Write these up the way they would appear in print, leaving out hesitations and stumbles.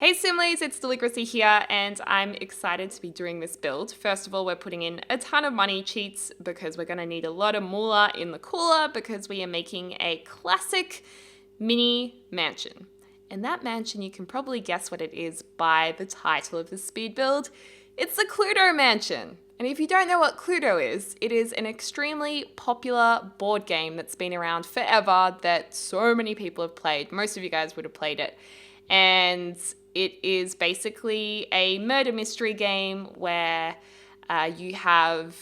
Hey Simlies, it's Deligracy here, and I'm excited to be doing this build. First of all, we're putting in a ton of money cheats because we're going to need a lot of moolah in the cooler because we are making a classic mini mansion. And that mansion, you can probably guess what it is by the title of the speed build. It's the Cluedo mansion. And if you don't know what Cluedo is, it is an extremely popular board game that's been around forever that so many people have played. Most of you guys would have played it. And it is basically a murder mystery game where you have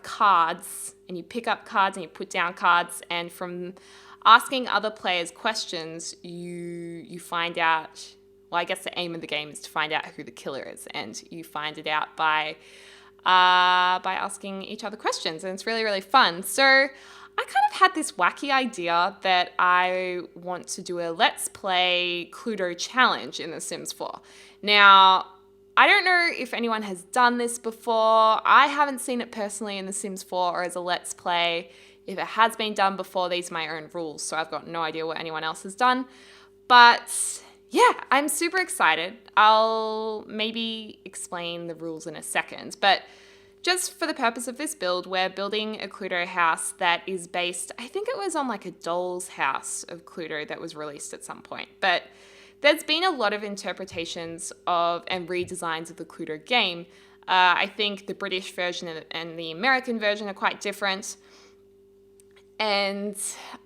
cards, and you pick up cards and you put down cards, and from asking other players questions, you find out. Well, I guess the aim of the game is to find out who the killer is, and you find it out by asking each other questions, and it's really, really fun. So I kind of had this wacky idea that I want to do a Let's Play Cluedo challenge in The Sims 4. Now, I don't know if anyone has done this before. I haven't seen it personally in The Sims 4 or as a Let's Play. If it has been done before, these are my own rules, so I've got no idea what anyone else has done. But yeah, I'm super excited. I'll maybe explain the rules in a second, but just for the purpose of this build, we're building a Cluedo house that is based, I think it was on like a doll's house of Cluedo that was released at some point. But there's been a lot of interpretations of and redesigns of the Cluedo game. I think the British version and the American version are quite different. And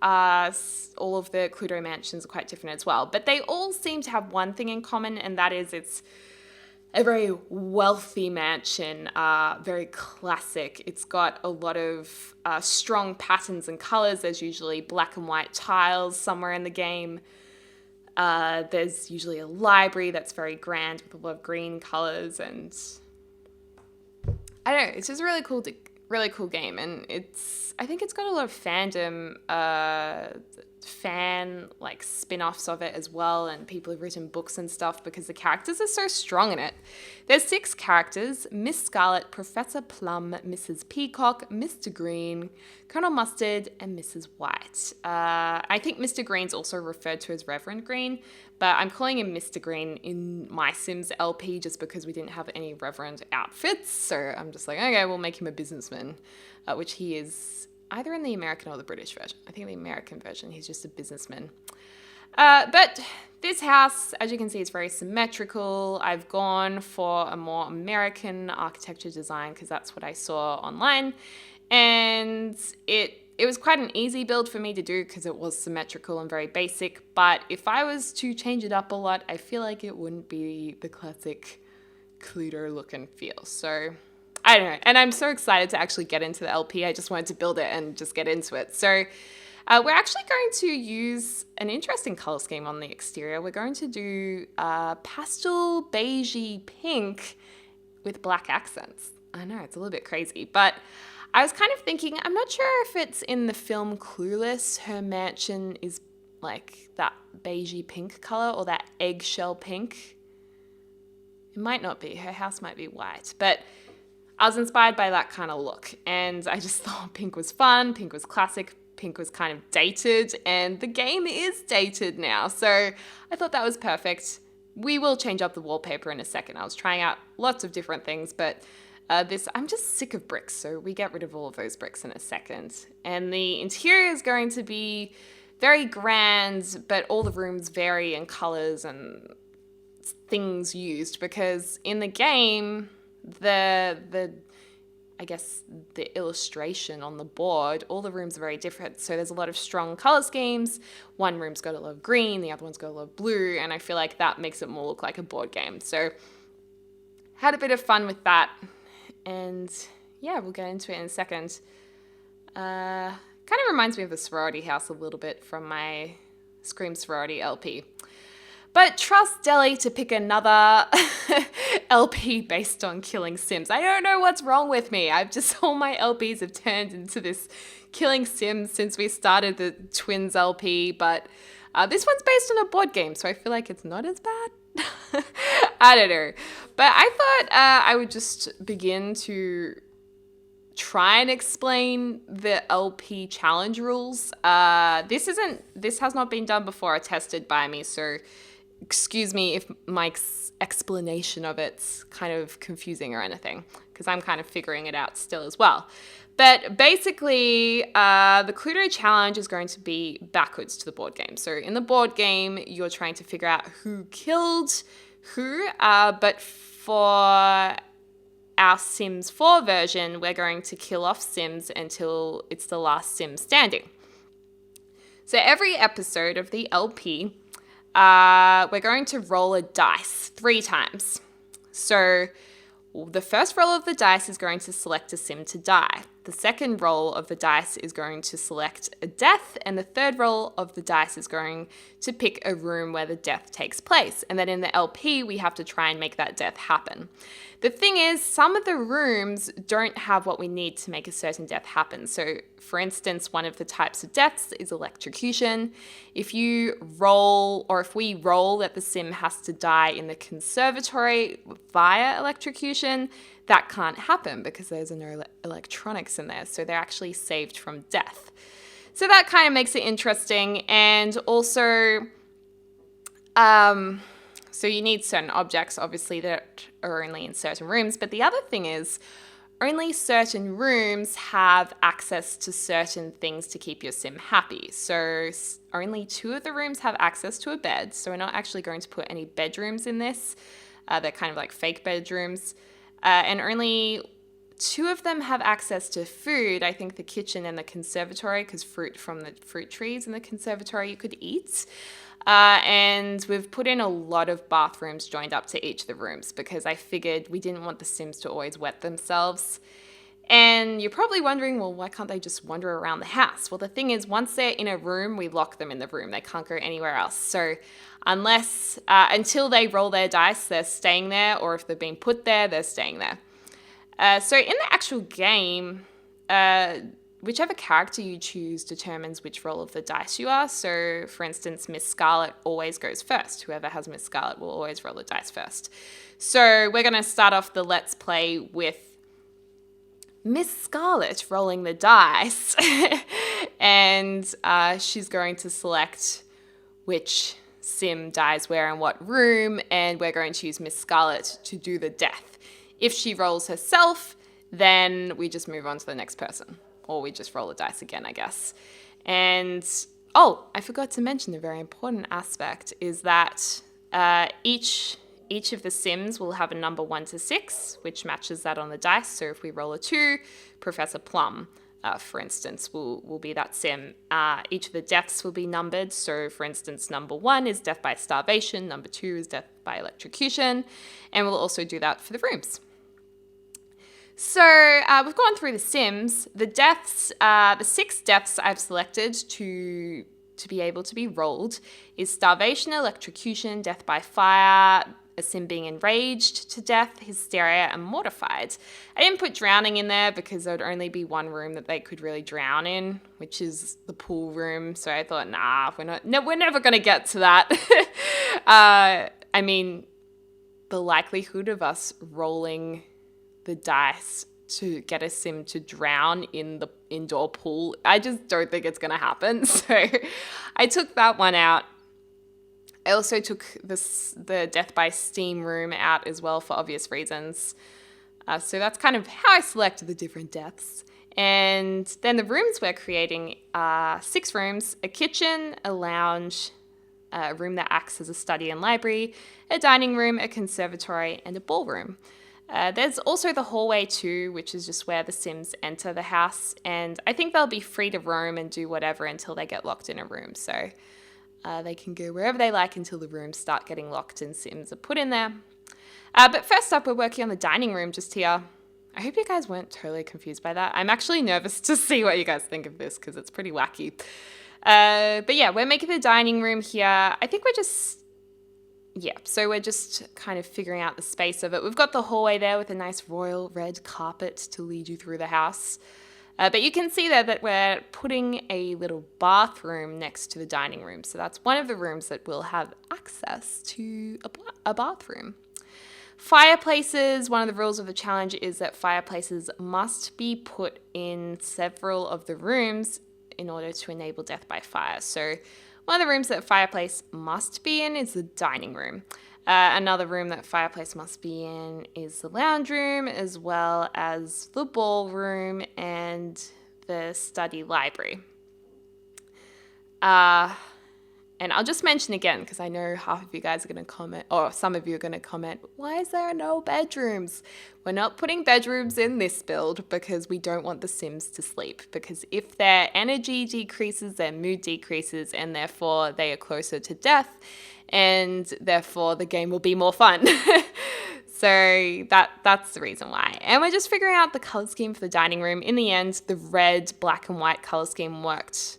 all of the Cluedo mansions are quite different as well. But they all seem to have one thing in common, and that is it's a very wealthy mansion, very classic. It's got a lot of strong patterns and colors. There's usually black and white tiles somewhere in the game. There's usually a library that's very grand with a lot of green colors, and I don't know, it's just a really cool game, and I think it's got a lot of fandom, fan like spin-offs of it as well, and people have written books and stuff because the characters are so strong in it. There's 6 characters: Miss Scarlet, Professor Plum, Mrs. Peacock, Mr. Green, Colonel Mustard, and Mrs. White. I think Mr. Green's also referred to as Reverend Green, but I'm calling him Mr. Green in my Sims LP just because we didn't have any Reverend outfits, so I'm just like, okay, we'll make him a businessman, which he is either in the American or the British version. I think the American version, he's just a businessman. But this house, as you can see, is very symmetrical. I've gone for a more American architecture design because that's what I saw online. And it was quite an easy build for me to do because it was symmetrical and very basic. But if I was to change it up a lot, I feel like it wouldn't be the classic Cluedo look and feel. So I don't know. And I'm so excited to actually get into the LP. I just wanted to build it and just get into it. So we're actually going to use an interesting color scheme on the exterior. We're going to do pastel beigey pink with black accents. I know, it's a little bit crazy, but I was kind of thinking, I'm not sure if it's in the film Clueless, her mansion is like that beigey pink color or that eggshell pink. It might not be. Her house might be white, but I was inspired by that kind of look, and I just thought pink was fun, pink was classic, pink was kind of dated, and the game is dated now, so I thought that was perfect. We will change up the wallpaper in a second. I was trying out lots of different things, but I'm just sick of bricks, so we get rid of all of those bricks in a second. And the interior is going to be very grand, but all the rooms vary in colors and things used, because in the game, I guess the illustration on the board, all the rooms are very different. So there's a lot of strong color schemes. One room's got a lot of green, the other one's got a lot of blue, and I feel like that makes it more look like a board game. So had a bit of fun with that, and yeah, we'll get into it in a second. Kind of reminds me of the sorority house a little bit from my Scream Sorority LP. But trust Deli to pick another LP based on killing Sims. I don't know what's wrong with me. All my LPs have turned into this killing Sims since we started the Twins LP, but this one's based on a board game, so I feel like it's not as bad. I don't know. But I thought I would just begin to try and explain the LP challenge rules. This has not been done before or tested by me, so excuse me if my explanation of it's kind of confusing or anything, because I'm kind of figuring it out still as well. But basically, the Cluedo challenge is going to be backwards to the board game. So in the board game, you're trying to figure out who killed who, but for our Sims 4 version, we're going to kill off Sims until it's the last Sim standing. So every episode of the LP, we're going to roll a dice 3 times. So the first roll of the dice is going to select a Sim to die. The second roll of the dice is going to select a death, and the third roll of the dice is going to pick a room where the death takes place. And then in the LP, we have to try and make that death happen. The thing is, some of the rooms don't have what we need to make a certain death happen. So, for instance, one of the types of deaths is electrocution. If you roll, or if we roll that the Sim has to die in the conservatory via electrocution, that can't happen because there's no electronics in there. So they're actually saved from death. So that kind of makes it interesting. And also, so you need certain objects, obviously, that are only in certain rooms. But the other thing is, only certain rooms have access to certain things to keep your Sim happy. So only 2 of the rooms have access to a bed. So we're not actually going to put any bedrooms in this. They're kind of like fake bedrooms. And only 2 of them have access to food, I think the kitchen and the conservatory, because fruit from the fruit trees in the conservatory you could eat. And we've put in a lot of bathrooms joined up to each of the rooms because I figured we didn't want the Sims to always wet themselves. And you're probably wondering, well, why can't they just wander around the house? Well, the thing is, once they're in a room, we lock them in the room. They can't go anywhere else. So until they roll their dice, they're staying there, or if they're being put there, they're staying there. So in the actual game, whichever character you choose determines which roll of the dice you are. So, for instance, Miss Scarlet always goes first. Whoever has Miss Scarlet will always roll the dice first. So we're going to start off the Let's Play with Miss Scarlet rolling the dice. And she's going to select which Sim dies where in what room, and we're going to use Miss Scarlet to do the death. If she rolls herself, then we just move on to the next person. Or we just roll the dice again, I guess. And, I forgot to mention a very important aspect is that each of the Sims will have a number 1 to 6, which matches that on the dice. So if we roll a 2, Professor Plum, for instance, will be that Sim. Each of the deaths will be numbered. So, for instance, number 1 is death by starvation. Number 2 is death by electrocution. And we'll also do that for the rooms. So we've gone through the Sims. The deaths, the 6 deaths I've selected to be able to be rolled is starvation, electrocution, death by fire, a Sim being enraged to death, hysteria, and mortified. I didn't put drowning in there because there would only be one room that they could really drown in, which is the pool room. So I thought, we're never going to get to that. I mean, the likelihood of us rolling the dice to get a Sim to drown in the indoor pool, I just don't think it's going to happen. So I took that one out. I also took the death by steam room out as well for obvious reasons. So that's kind of how I selected the different deaths. And then the rooms we're creating are 6 rooms, a kitchen, a lounge, a room that acts as a study and library, a dining room, a conservatory, and a ballroom. There's also the hallway too, which is just where the Sims enter the house. And I think they'll be free to roam and do whatever until they get locked in a room. So they can go wherever they like until the rooms start getting locked and Sims are put in there. But first up, we're working on the dining room just here. I hope you guys weren't totally confused by that. I'm actually nervous to see what you guys think of this because it's pretty wacky. But yeah, we're making the dining room here. I think so we're just kind of figuring out the space of it. We've got the hallway there with a nice royal red carpet to lead you through the house. But you can see there that we're putting a little bathroom next to the dining room. So that's one of the rooms that will have access to a bathroom. Fireplaces, one of the rules of the challenge is that fireplaces must be put in several of the rooms in order to enable death by fire. So One of the rooms that fireplace must be in is the dining room. Another room that fireplace must be in is the lounge room, as well as the ballroom and the study library. And I'll just mention again, because I know half of you guys are going to comment, or some of you are going to comment, why is there no bedrooms? We're not putting bedrooms in this build because we don't want the Sims to sleep. Because if their energy decreases, their mood decreases, and therefore they are closer to death, and therefore the game will be more fun. So that's the reason why. And we're just figuring out the color scheme for the dining room. In the end, the red, black, and white color scheme worked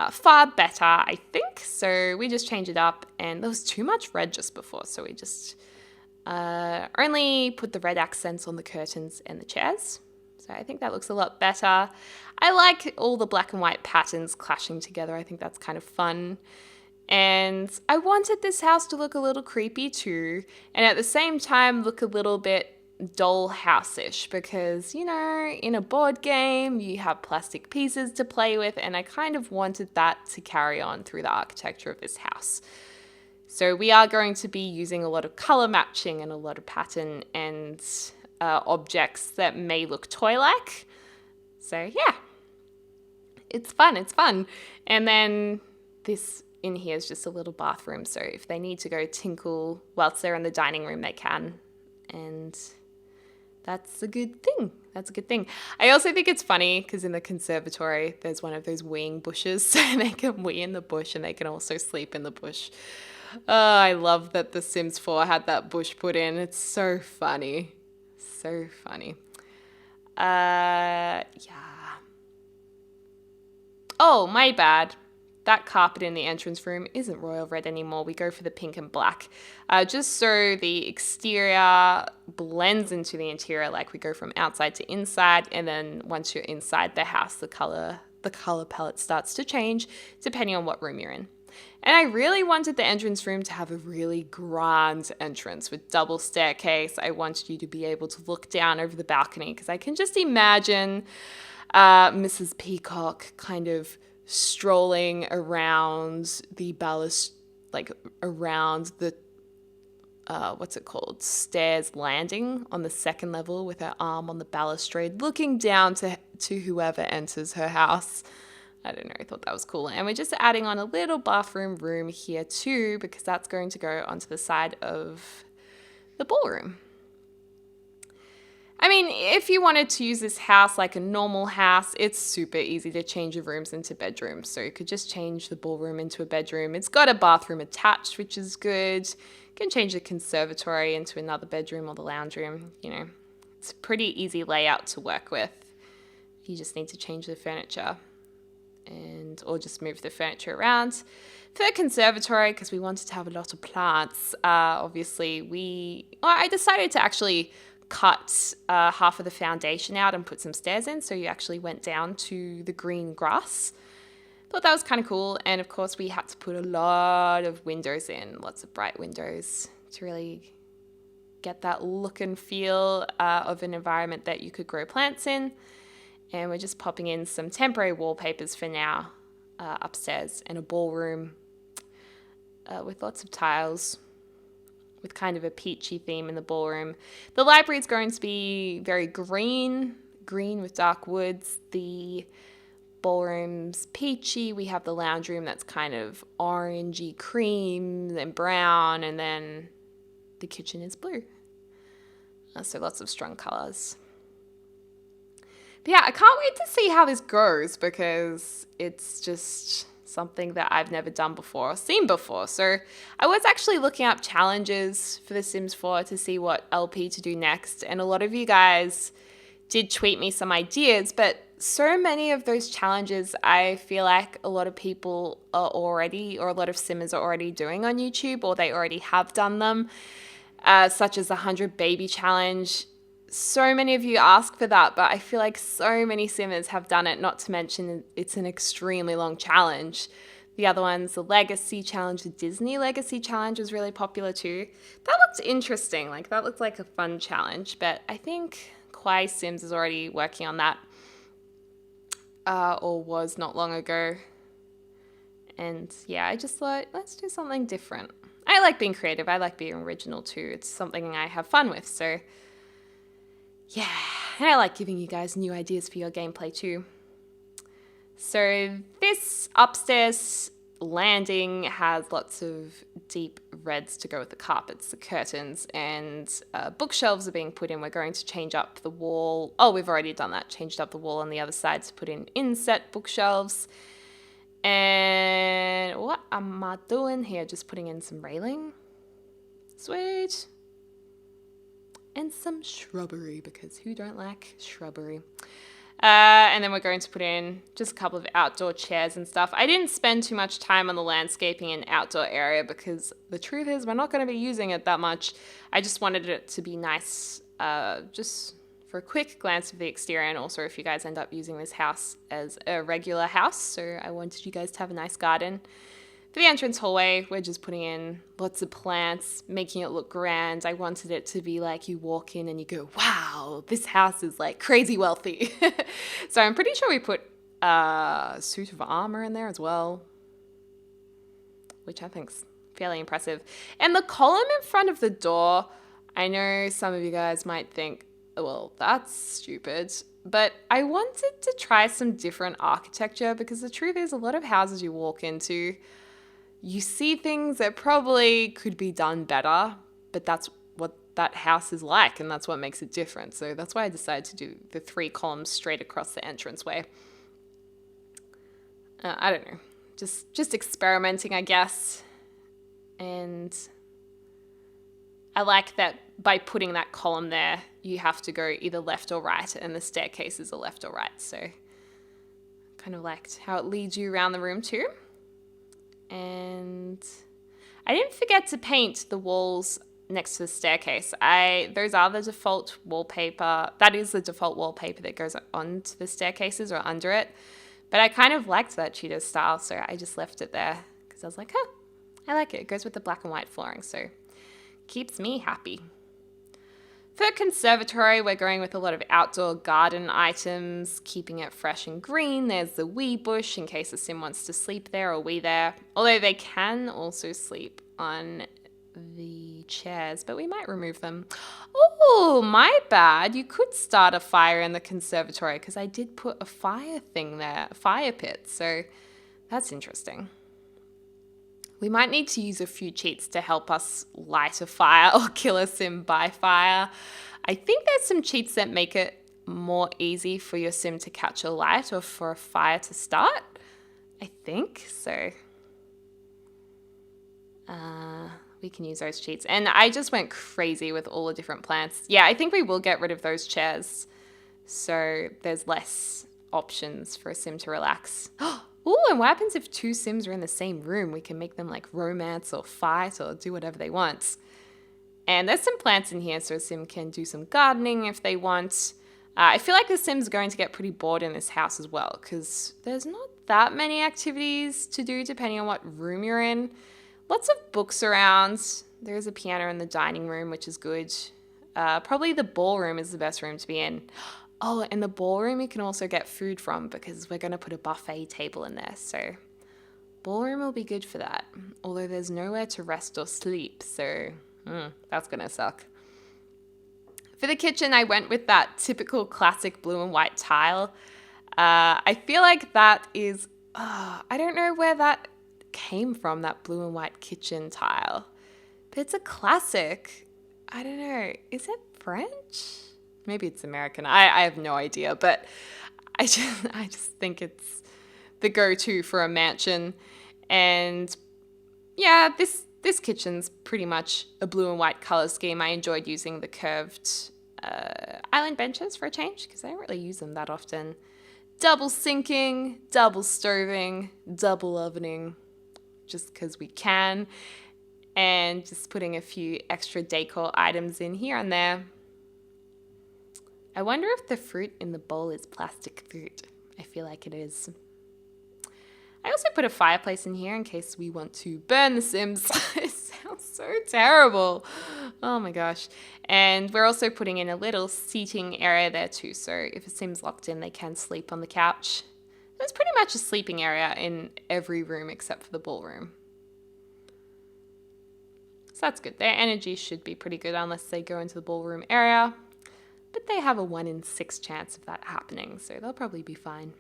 far better, I think. So we just changed it up, and there was too much red just before, so we just only put the red accents on the curtains and the chairs. So I think that looks a lot better. I like all the black and white patterns clashing together. I think that's kind of fun. And I wanted this house to look a little creepy too, and at the same time look a little bit dollhouse-ish, because, you know, in a board game you have plastic pieces to play with, and I kind of wanted that to carry on through the architecture of this house. So we are going to be using a lot of color matching and a lot of pattern and objects that may look toy-like. So yeah, it's fun. And then this in here is just a little bathroom, so if they need to go tinkle whilst they're in the dining room, they can. And that's a good thing. I also think it's funny because in the conservatory, there's one of those weeing bushes, so they can wee in the bush and they can also sleep in the bush. Oh, I love that The Sims 4 had that bush put in. It's so funny. So funny. Yeah. Oh, my bad. That carpet in the entrance room isn't royal red anymore. We go for the pink and black, just so the exterior blends into the interior, like we go from outside to inside, and then once you're inside the house, the color palette starts to change depending on what room you're in. And I really wanted the entrance room to have a really grand entrance with double staircase. I wanted you to be able to look down over the balcony, because I can just imagine Mrs. Peacock kind of strolling around the like around the what's it called, stairs landing on the second level with her arm on the balustrade, looking down to whoever enters her house. I don't know, I thought that was cool. And we're just adding on a little bathroom room here too, because that's going to go onto the side of the ballroom. I mean, if you wanted to use this house like a normal house, it's super easy to change your rooms into bedrooms. So you could just change the ballroom into a bedroom. It's got a bathroom attached, which is good. You can change the conservatory into another bedroom or the lounge room. You know, it's a pretty easy layout to work with. You just need to change the furniture or just move the furniture around. For the conservatory, because we wanted to have a lot of plants, obviously I decided to actually cut half of the foundation out and put some stairs in, so you actually went down to the green grass. Thought that was kind of cool. And of course we had to put a lot of windows in, lots of bright windows, to really get that look and feel of an environment that you could grow plants in. And we're just popping in some temporary wallpapers for now upstairs, and a ballroom with lots of tiles, with kind of a peachy theme in the ballroom. The library is going to be very green with dark woods. The ballroom's peachy. We have the lounge room that's kind of orangey cream and brown, and then the kitchen is blue. So lots of strong colors. But yeah, I can't wait to see how this goes, because it's just something that I've never done before or seen before. So I was actually looking up challenges for The Sims 4 to see what LP to do next. And a lot of you guys did tweet me some ideas, but so many of those challenges I feel like a lot of people are already, or a lot of Simmers are already doing on YouTube, or they already have done them, such as the 100 Baby Challenge. So many of you ask for that, but I feel like so many Simmers have done it, not to mention it's an extremely long challenge. The other ones, the Legacy Challenge, the Disney Legacy Challenge was really popular too. That looked interesting, like that looked like a fun challenge, but I think Kwai Sims is already working on that, or was not long ago. And yeah, I just thought, let's do something different. I like being creative. I like being original too. It's something I have fun with. So yeah, and I like giving you guys new ideas for your gameplay too. So this upstairs landing has lots of deep reds to go with the carpets, the curtains, and bookshelves are being put in. We're going to change up the wall. Oh, we've already done that. Changed up the wall on the other side to put in inset bookshelves. And what am I doing here? Just putting in some railing. Sweet. And some shrubbery, because who don't like shrubbery? And then we're going to put in just a couple of outdoor chairs and stuff. I didn't spend too much time on the landscaping and outdoor area because the truth is we're not going to be using it that much. I just wanted it to be nice, just for a quick glance of the exterior, and also if you guys end up using this house as a regular house. So I wanted you guys to have a nice garden. For the entrance hallway, we're just putting in lots of plants, making it look grand. I wanted it to be like you walk in and you go, wow, this house is like crazy wealthy. So I'm pretty sure we put a suit of armor in there as well, which I think's fairly impressive. And the column in front of the door, I know some of you guys might think, well, that's stupid. But I wanted to try some different architecture because the truth is a lot of houses you walk into, you see things that probably could be done better, but that's what that house is like, and that's what makes it different. So that's why I decided to do the 3 columns straight across the entranceway. I don't know, just experimenting, I guess. And I like that by putting that column there, you have to go either left or right, and the staircase is a left or right. So kind of liked how it leads you around the room too. And I didn't forget to paint the walls next to the staircase. Those are the default wallpaper. That is the default wallpaper that goes onto the staircases or under it. But I kind of liked that Tudor style, so I just left it there because I was like, I like it. It goes with the black and white flooring, so keeps me happy. For conservatory, we're going with a lot of outdoor garden items, keeping it fresh and green. There's the wee bush in case the sim wants to sleep there or wee there. Although they can also sleep on the chairs, but we might remove them. Oh, my bad. You could start a fire in the conservatory because I did put a fire thing there, a fire pit. So that's interesting. We might need to use a few cheats to help us light a fire or kill a sim by fire. I think there's some cheats that make it more easy for your sim to catch a light or for a fire to start. I think so. We can use those cheats. And I just went crazy with all the different plants. Yeah, I think we will get rid of those chairs. So there's less options for a sim to relax. Ooh, and what happens if 2 sims are in the same room? We can make them like romance or fight or do whatever they want. And there's some plants in here, so a sim can do some gardening if they want. I feel like the sim's going to get pretty bored in this house as well because there's not that many activities to do depending on what room you're in. Lots of books around. There is a piano in the dining room, which is good. Probably the ballroom is the best room to be in. Oh, in the ballroom you can also get food from because we're going to put a buffet table in there. So ballroom will be good for that. Although there's nowhere to rest or sleep. So that's going to suck. For the kitchen, I went with that typical classic blue and white tile. I feel like that is, I don't know where that came from, that blue and white kitchen tile. But it's a classic. I don't know. Is it French? Maybe it's American. I have no idea, but I just think it's the go-to for a mansion. And yeah, this kitchen's pretty much a blue and white color scheme. I enjoyed using the curved island benches for a change because I don't really use them that often. Double sinking, double stoving, double ovening, just because we can. And just putting a few extra decor items in here and there. I wonder if the fruit in the bowl is plastic fruit. I feel like it is. I also put a fireplace in here in case we want to burn the Sims. It sounds so terrible. Oh my gosh. And we're also putting in a little seating area there too. So if a Sim's locked in, they can sleep on the couch. There's pretty much a sleeping area in every room except for the ballroom. So that's good. Their energy should be pretty good unless they go into the ballroom area. But they have a 1 in 6 chance of that happening, so they'll probably be fine.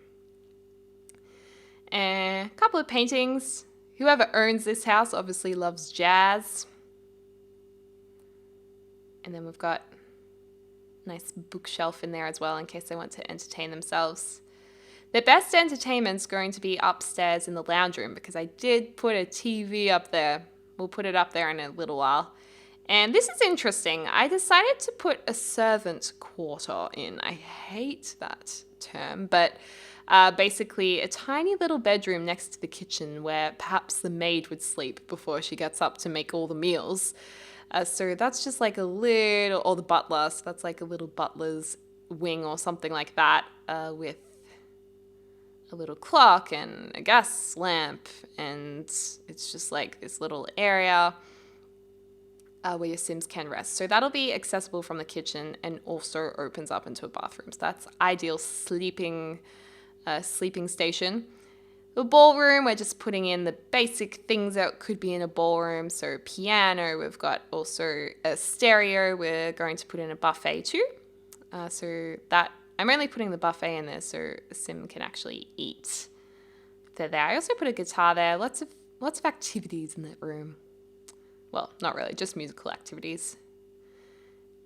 And a couple of paintings. Whoever owns this house obviously loves jazz. And then we've got a nice bookshelf in there as well in case they want to entertain themselves. Their best entertainment's going to be upstairs in the lounge room because I did put a TV up there. We'll put it up there in a little while. And this is interesting. I decided to put a servant quarter in. I hate that term, but basically a tiny little bedroom next to the kitchen where perhaps the maid would sleep before she gets up to make all the meals. So that's just like a little, or the butler, so that's like a little butler's wing or something like that with a little clock and a gas lamp, and it's just like this little area where your Sims can rest. So that'll be accessible from the kitchen and also opens up into a bathroom. So that's ideal sleeping station. The ballroom, we're just putting in the basic things that could be in a ballroom. So piano, we've got also a stereo. We're going to put in a buffet too. So that I'm only putting the buffet in there so a Sim can actually eat. They're there. I also put a guitar there. Lots of activities in that room. Well, not really, just musical activities.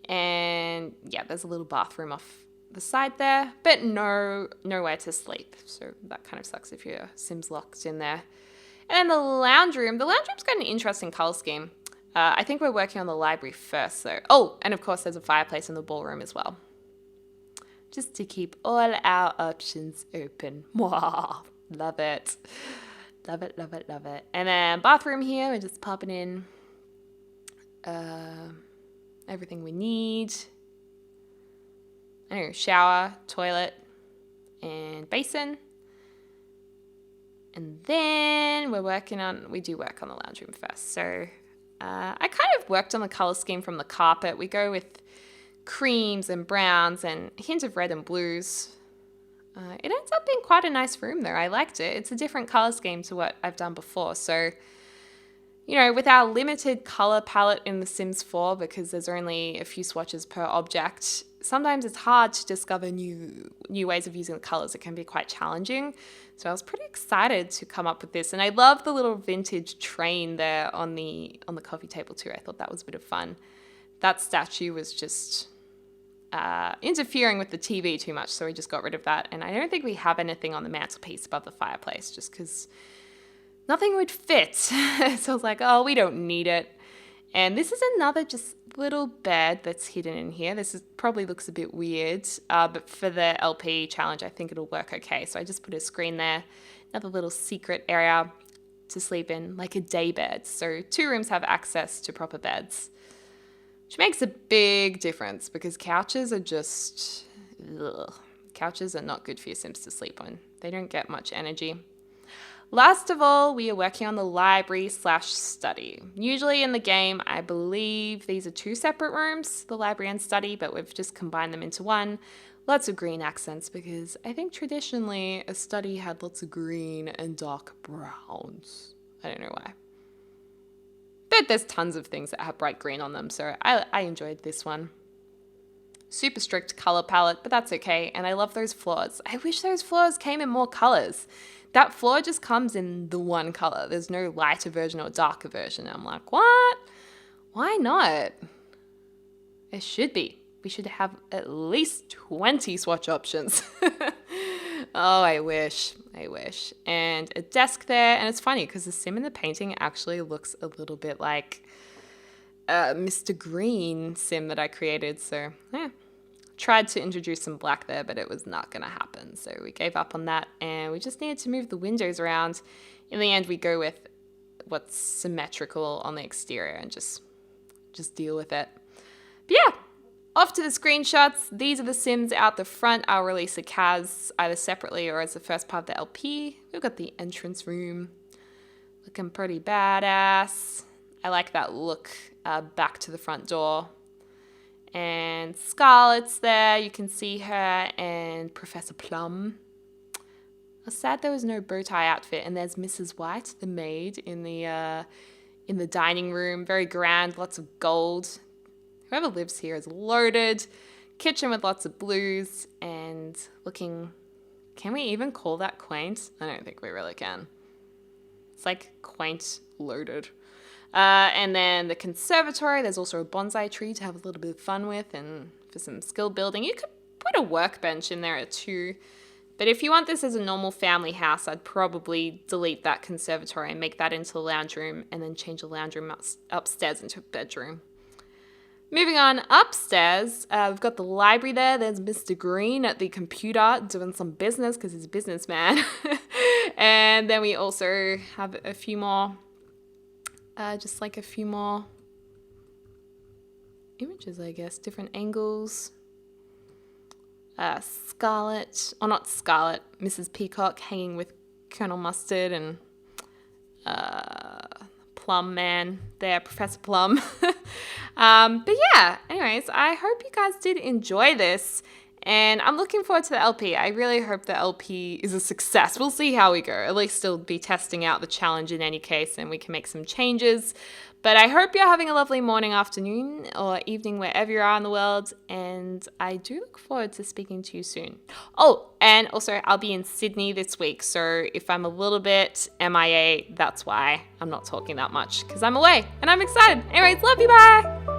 And yeah, there's a little bathroom off the side there, but nowhere to sleep. So that kind of sucks if your Sim's locked in there. And then the lounge room's got an interesting color scheme. I think we're working on the library first though. Oh, and of course there's a fireplace in the ballroom as well. Just to keep all our options open. Wow, love it. Love it, love it, love it. And then bathroom here, we're just popping in everything we need. I don't know, shower, toilet, and basin. And then we do work on the lounge room first. So I kind of worked on the color scheme from the carpet. We go with creams and browns and a hint of red and blues. It ends up being quite a nice room though. I liked it. It's a different color scheme to what I've done before. So, you know, with our limited color palette in The Sims 4, because there's only a few swatches per object, sometimes it's hard to discover new ways of using the colors. It can be quite challenging. So I was pretty excited to come up with this. And I love the little vintage train there on the coffee table too. I thought that was a bit of fun. That statue was just interfering with the TV too much, so we just got rid of that. And I don't think we have anything on the mantelpiece above the fireplace just because nothing would fit. So I was like, oh, we don't need it. And this is another just little bed that's hidden in here. Probably looks a bit weird, but for the LP challenge, I think it'll work okay. So I just put a screen there, another little secret area to sleep in, like a day bed. So 2 rooms have access to proper beds, which makes a big difference because couches are just, couches are not good for your Sims to sleep on. They don't get much energy. Last of all, we are working on the library/study. Usually in the game, I believe these are 2 separate rooms, the library and study, but we've just combined them into one. Lots of green accents because I think traditionally a study had lots of green and dark browns. I don't know why. But there's tons of things that have bright green on them, so I enjoyed this one. Super strict color palette, but that's okay, and I love those floors. I wish those floors came in more colors. That floor just comes in the one color. There's no lighter version or darker version. I'm like, what? Why not? It should be. We should have at least 20 swatch options. Oh, I wish. And a desk there. And it's funny because the Sim in the painting actually looks a little bit like Mr. Green Sim that I created. So, yeah. Tried to introduce some black there, but it was not going to happen. So we gave up on that and we just needed to move the windows around. In the end, we go with what's symmetrical on the exterior and just deal with it. But yeah, off to the screenshots. These are the Sims out the front. I'll release a CAS either separately or as the first part of the LP. We've got the entrance room looking pretty badass. I like that look back to the front door. And Scarlett's there, you can see her, and Professor Plum. I was sad there was no bow tie outfit. And there's Mrs. White, the maid, in the dining room. Very grand, lots of gold. Whoever lives here is loaded. Kitchen with lots of blues and looking... Can we even call that quaint? I don't think we really can. It's like quaint loaded. And then the conservatory, there's also a bonsai tree to have a little bit of fun with and for some skill building. You could put a workbench in there too. But if you want this as a normal family house, I'd probably delete that conservatory and make that into a lounge room and then change the lounge room upstairs into a bedroom. Moving on upstairs, we've got the library there. There's Mr. Green at the computer doing some business because he's a businessman. And then we also have a few more, just like a few more images, I guess, different angles. Scarlet, or not Scarlet, Mrs. Peacock hanging with Colonel Mustard and Plum Man there, Professor Plum. But yeah, anyways, I hope you guys did enjoy this. And I'm looking forward to the LP. I really hope the LP is a success. We'll see how we go. At least still be testing out the challenge in any case, and we can make some changes. But I hope you're having a lovely morning, afternoon, or evening, wherever you are in the world. And I do look forward to speaking to you soon. Oh, and also I'll be in Sydney this week. So if I'm a little bit MIA, that's why I'm not talking that much, because I'm away and I'm excited. Anyways, love you, bye.